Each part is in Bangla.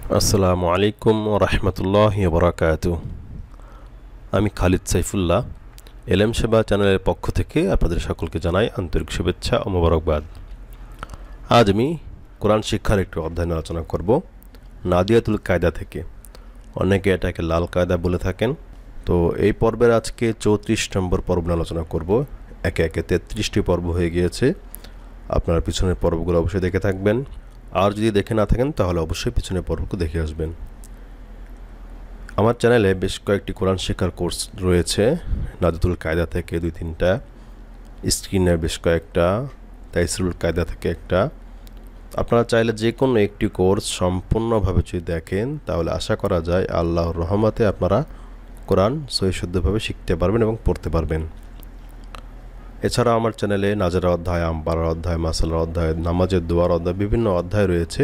আসসালামু আলাইকুম রহমতুল্লাহি বারাকাতু। আমি খালিদ সাইফুল্লাহ, এলএম সেবা চ্যানেলের পক্ষ থেকে আপনাদের সকলকে জানাই আন্তরিক শুভেচ্ছা ও মোবারকবাদ। আজ আমি কোরআন শিক্ষার একটি অধ্যায় নিয়ে আলোচনা করব, নাদিয়াতুল কায়দা থেকে। অনেকে এটাকে লাল কায়দা বলে থাকেন। তো এই পর্বের আজকে 34 নম্বর পর্ব নিয়ে আলোচনা করব। একে একে 33টি পর্ব হয়ে গিয়েছে। আপনারা পিছনের পর্বগুলো অবশ্যই দেখে থাকবেন, আর যদি দেখে না থাকেন তাহলে অবশ্যই পিছনের পর্বকে দেখে আসবেন। আমার চ্যানেলে বেশ কয়েকটি কোরআন শিক্ষার কোর্স রয়েছে, নাদিয়াতুল কায়দা থেকে 2-3টা, স্ক্রিনে বেশ কয়েকটা, তাইসিরুল কায়দা থেকে একটা। আপনারা চাইলে যে কোনো একটি কোর্স সম্পূর্ণভাবে যদি দেখেন তাহলে আশা করা যায় আল্লাহর রহমতে আপনারা কোরআন সহিশুদ্ধভাবে শিখতে পারবেন এবং পড়তে পারবেন। এছাড়া আমার চ্যানেলে নাজারা অধ্যায়, আমপাড়ার অধ্যায়, মাসালার অধ্যায়, নামাজের দোয়ার অধ্যায়, বিভিন্ন অধ্যায় রয়েছে।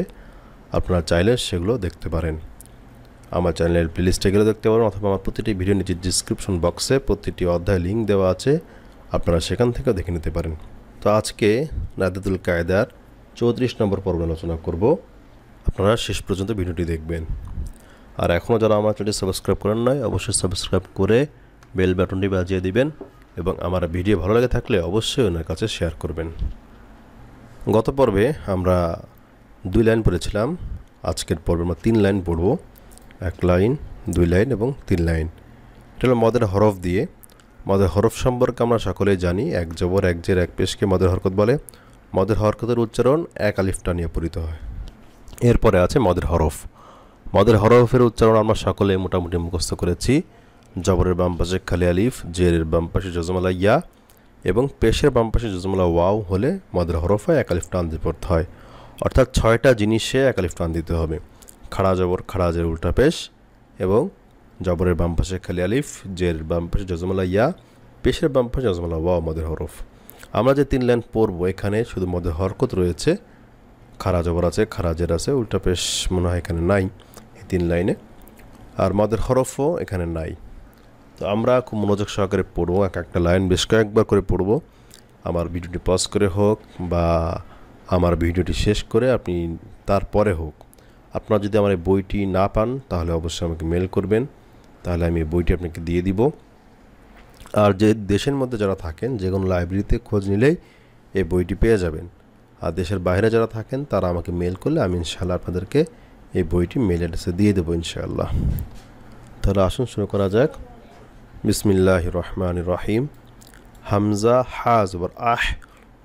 আপনারা চাইলে সেগুলো দেখতে পারেন। আমার চ্যানেলের প্লেলিস্টে গেলে দেখতে পারেন, অথবা আমার প্রতিটি ভিডিও নিচে ডিসক্রিপশন বক্সে প্রতিটি অধ্যায় লিঙ্ক দেওয়া আছে, আপনারা সেখান থেকেও দেখে নিতে পারেন। তো আজকে নাদিয়াতুল কায়দার 34 নম্বর পর্ব আলোচনা করব। আপনারা শেষ পর্যন্ত ভিডিওটি দেখবেন। আর এখনও যারা আমার চ্যানেলটি সাবস্ক্রাইব করেন নাই, অবশ্যই সাবস্ক্রাইব করে বেল বাটনটি বাজিয়ে দিবেন, এবং আমার ভিডিও ভালো লাগে থাকলে অবশ্যই ওনার কাছে শেয়ার করবেন। গত পর্বে আমরা 2 লাইন পড়েছিলাম, আজকের পর্বে আমরা 3 লাইন পড়ব। 1 লাইন, 2 লাইন এবং 3 লাইন। এটা হলো মদের হরফ দিয়ে। মদের হরফ সম্পর্কে আমরা সকলেই জানি, এক জবর, এক জের, এক পেশকে মদের হরকত বলে। মদের হরকতের উচ্চারণ এক আলিফ টানিয়ে পড়িত হয়। এরপরে আছে মদের হরফ। মদের হরফের উচ্চারণ আমরা সকলে মোটামুটি মুখস্থ করেছি। জবরের বাম পাশে খালি আলিফ, জেরের বাম পাশে জজমালা ইয়া এবং পেশের বাম পাশে জজমালা ওয়াও হলে মদের হরফ হয় এক আলিফ টান দিয়ে পড়তে হয়। অর্থাৎ 6টা জিনিসে এক আলিফ টান দিতে হবে। খাড়া জবর, খাড়া জের উল্টা পেশ, এবং জবরের বাম পাশে খালি আলিফ, জেরের বাম পাশে জজমালা ইয়া, পেশের বাম পাশে জজমালা ওয়াও মদের হরফ। আমরা যে 3 লাইন পড়ব এখানে শুধু মদের হরকত রয়েছে, খাড়া জবর আছে, খাড়া জের আছে, উল্টা পেশ মনে হয় এখানে নাই এই 3 লাইনে, আর মদের হরফও এখানে নাই। তো আমরা খুব মনোযোগ সহকারে পড়বো, এক একটা লাইন বেশ কয়েকবার করে পড়বো। আমার ভিডিওটি পজ করে হোক বা আমার ভিডিওটি শেষ করে আপনি তারপরে হোক, আপনারা যদি আমার এই বইটি না পান তাহলে অবশ্যই আমাকে মেল করবেন, তাহলে আমি এই বইটি আপনাকে দিয়ে দিব। আর যে দেশের মধ্যে যারা থাকেন, যে কোনো লাইব্রেরিতে খোঁজ নিলেই এই বইটি পেয়ে যাবেন। আর দেশের বাইরে যারা থাকেন তারা আমাকে মেল করলে আমি ইনশাআল্লাহ আপনাদেরকে এই বইটি মেল অ্যাড্রেসে দিয়ে দেবো ইনশাআল্লাহ। তাহলে আসুন শুরু করা যাক। বিসমিল্লাহির রহমানির রহিম। হামজা হা জবর আহ,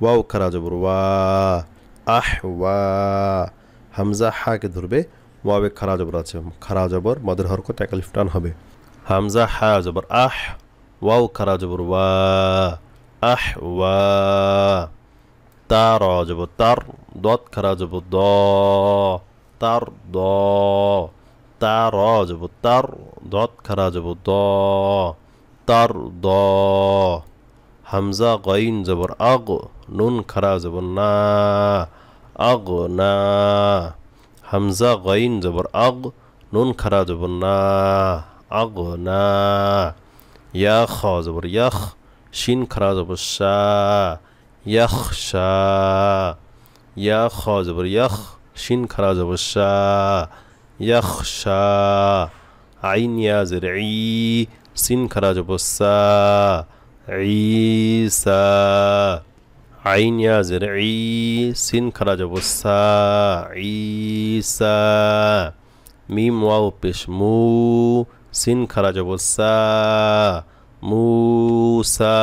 ওয়াও খারা জবর ওয়া, আহ ওয়া। হামজা হাকে ধরবে, ওয়াবে খারা জবর আছে, খারা জবর মদের হরকত এক আলিফ টান হবে। হামজা হা জবর আহ, ওয়াও খারা জবর ওয়া, আহ ওয়া। তা র জবর তার, দত খারা জবর দ, তার দ। তা র জবর তার, দত খারা জবর দ, তার দ। হামজা গাইন জবর আগ, নুন খারা জবর না, আগ না। হামজা গাইন জবর আগ, নুন খারা জবর না, আগ না। ইয়া খ জবর ইয়াখ, শিন খারা জবর শা, ইয়াখ শা। ইয়া খ জবর ইয়াখ, শিন খারা জবর শা, ইয়াখ শা। আইন ইয়া জের ই, সিন খারা জবর সা, ঈসা। আইন ইয়া জের ই, সিন খারা জবর সা, ঈসা। মিম ওয়াও পেশ মু, সিন খারা জবর সা, মুসা।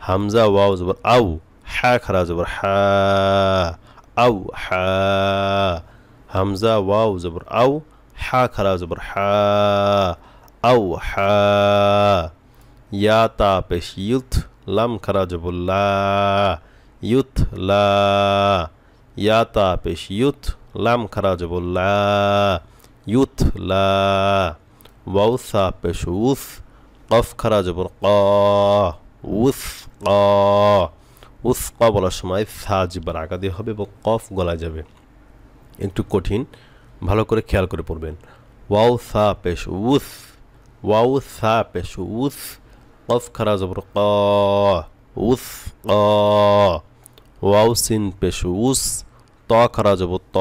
হামজা ওয়াও জবর আউ, হা খারা জবর হা, আউ হা। হামজা ওয়াও জবর আউ, হা খারা জবর হা, আউ হা। ইয়া তা পেশ ইউথ, লাম খারা জবর লা, ইউথ লা। ইয়া তা পেশ ইউথ, লাম খারা জবর লা, ইউথ লা। ওয়াও সা পেশ উস, কফ খারা জবর ক, উস ক। উস ক বলার সময় সা জিব্বার আগা দিয়ে হবে এবং কফ গলায় যাবে, একটু কঠিন, ভালো করে খেয়াল করে পড়বেন। ওয়াও সা পেশ উস, ওয়াও সা পেশ উস, কফ খারা জবর ক, উস ক। ওয়াও সিন পেশ উস, ত খারা জবর ত,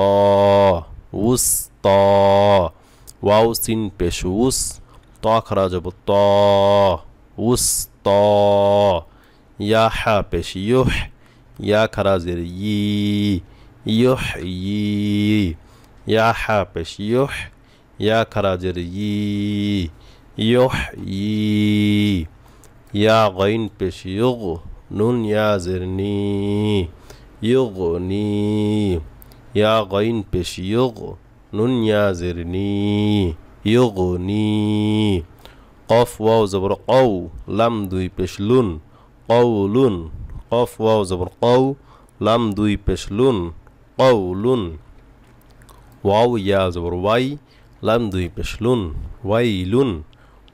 উস ত ওয়াও সিন পেশ উস ত খারা যাব ত উস ত ইয়া হা পেশ ইউহ ইয়া খারা জের ই ইউহ ই ইয়া হা পেশ ইউহ ইয়া খারা জের ই ইউহ ই ইয়া গাইন পেশ ইউগ নুন ইয়া জের নি ইউগনি ইয়া গাইন পেশ ইউগ নুন ইয়া জের নি ইউগনি কফ ওয়াও জবর কও লাম দুই পেশ লুন কওলুন কফ ওয়াও জবর কও লাম দুই পেশ লুন কওলুন ওয়াও ইয়া জবর ওয়াই লাম দুই পেশ লুন ওয়াইলুন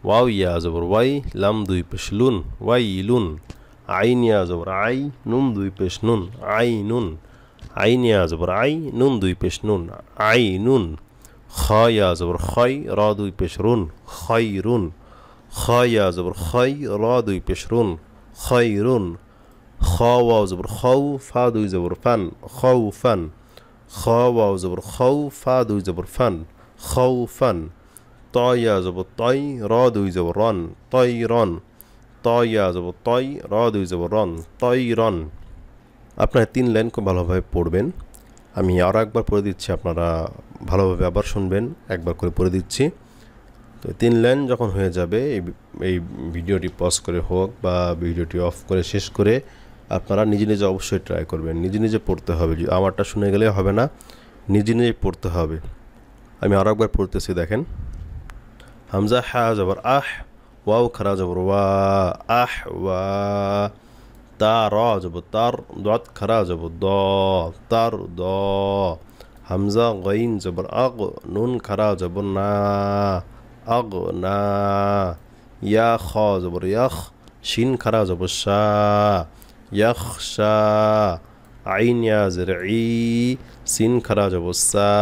ওয়াও ইয়া জবর ওয়াই লাম দুই পেশ লুন ওয়াইলুন আইন ইয়া জবর আই নুন দুই পেশ নুন আইনুন আইন ইয়া জবর আই নুন দুই পেশ নুন আইনুন খ ইয়া জবর খয় র দুই পেশ রুন খয়রুন খ ইয়া জবর খয় র দুই পেশ রুন খয়রুন খ ওয়াও জবর খৌ ফা দুই জবর ফান খৌফান খ ওয়াও জবর খৌ ফা দুই জবর ফান খৌফান ত ইয়া জবর তয় র দুই জবর রন তয়রন ত ইয়া জবর তয় র দুই জবর রন তয়রন আপনারা 3 লাইন খুব ভালোভাবে পড়বেন আমি আরও একবার পড়ে দিচ্ছি আপনারা ভালোভাবে আবার শুনবেন একবার করে পড়ে দিচ্ছি তো 3 লাইন যখন হয়ে যাবে এই ভিডিওটি পজ করে হোক বা ভিডিওটি অফ করে শেষ করে আপনারা নিজে নিজে অবশ্যই ট্রাই করবেন নিজে নিজে পড়তে হবে আমারটা শুনে গেলে হবে না নিজে নিজে পড়তে হবে আমি আরও একবার পড়তেছি দেখেন হামজা হা জবর আহ ওয়াও খারা জবর ওয়া আহ ওয়া তা র জবর তার দাত খারা জবর দ তার দ হামজা গাইন জবর আগ নুন খারা জবর না আগ না ইয়া খ জবর ইয়াখ শিন খারা জবর শা ইয়াখশা আইন ইয়া জের ই সিন খারা জবর সা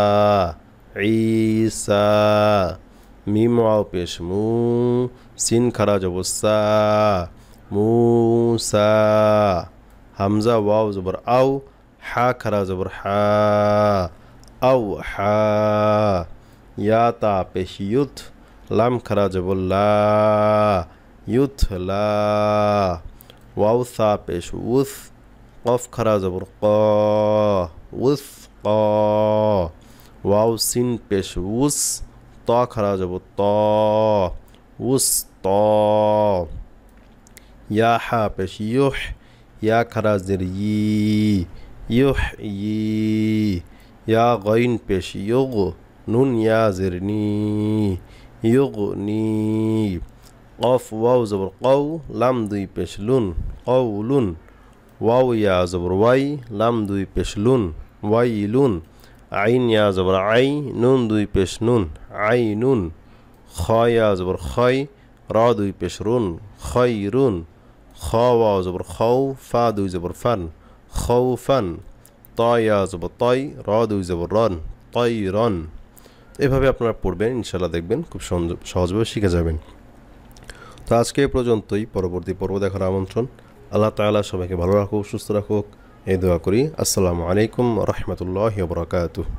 ঈসা মিম ওয়াও পেশ মু সিন খারা জবর সা মুসা হামজা ওয়াও জবর আও হা খারা জবর হা আও হা ইয়া তা পেশ ইউথ লাম খারা জবর লা ইউথ লা ওয়াও সা পেশ উস কফ খারা জবর ক উস ক ওয়াও সিন পেশ উস ত খারা জবর ত উস ত ইয়া হা পেশ ইউহ ইয়া খারা জের ই ইউহ ই ইয়া গাইন পেশ ইউগ নুন ইয়া জের নি ইউগনি কফ ওয়াও জবর কও লাম দুই পেশ লুন কওলুন ওয়াও ইয়া জবর ওয়াই লাম দুই পেশ লুন ওয়াইলুন আইন ইয়া জবর আই নুন দুই পেশ নুন আইনুন খ ইয়া জবর খয় র দুই পেশ রুন খয়রুন খ ওয়াও জবর খৌ ফা দুই জবর ফান খৌফান ত ইয়া জবর তয় র দুই জবর রন তয়রন এভাবে আপনারা পড়বেন ইনশাআল্লাহ দেখবেন খুব সহজভাবে শিখে যাবেন তো আজকে এই পর্যন্তই পরবর্তী পর্ব দেখার আমন্ত্রণ আল্লাহ তাআলা সবাইকে ভালো রাখুক সুস্থ রাখুক এই দোয়া করি আসসালামু আলাইকুম ওয়া রাহমাতুল্লাহি ওয়া বারাকাতুহু